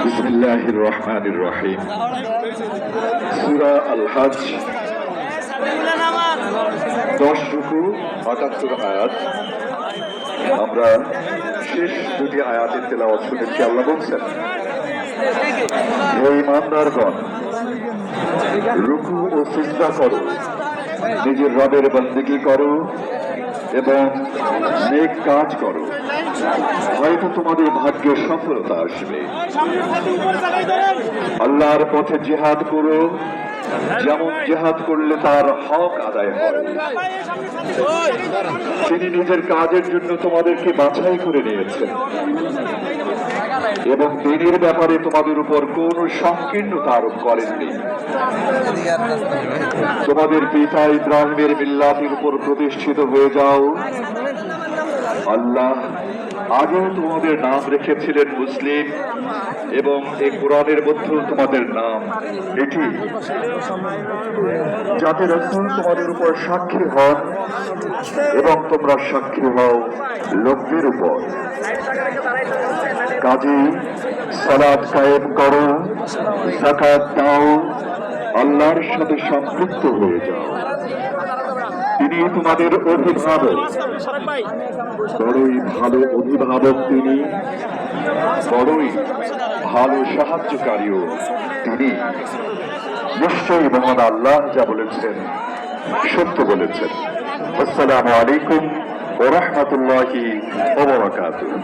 বিসমিল্লাহির রহমানির রহিম। সূরা আল হজ 10 রুকু 78 আয়াত। আমরা শেষ দুটি আয়াতের তেলাওয়াত শুনেছি। আল্লাহ বলছেন, হে ঈমানদারগণ, রুকু ও সিজদা করো, নিজের রবের বন্দেগী করো এবং নেক কাজ করো, হয়তো তোমাদের ভাগ্যে সফলতা আসবে। আল্লাহর পথে জিহাদ করো, যেমন জিহাদ করলে তার হক আদায় হয়। তিনি নিজের কাজের জন্য তোমাদেরকে বাছাই করে নিয়েছেন এবং দিনের ব্যাপারে তোমাদের উপর কোন সংকীর্ণতা আরোপ করেননি। তোমাদের পিতা ইব্রাহিমের মিল্লাতের উপর প্রতিষ্ঠিত হয়ে যাও। আল্লাহ আগেও তোমাদের নাম রেখেছিলেন মুসলিম, এবং এই কোরআনের মধ্যেও তোমাদের নাম এটি, যাতে রাসূল তোমাদের উপর সাক্ষী হন এবং তোমরা সাক্ষী হও লোকদের উপর। কাজেই সালাত কায়েম করো, যাকাত দাও, আল্লাহর সাথে সম্পৃক্ত হয়ে যাও। তিনি তোমাদের অভিভাবক, বড়ই ভালো অভিভাবক তিনি, বড়ই ভালো সাহায্যকারীও তিনি। নিশ্চয়ই মহান আল্লাহ যা বলেছেন সত্য বলেছেন। আসসালামু আলাইকুম ওয়া রাহমাতুল্লাহি ওয়া বারাকাতুহু।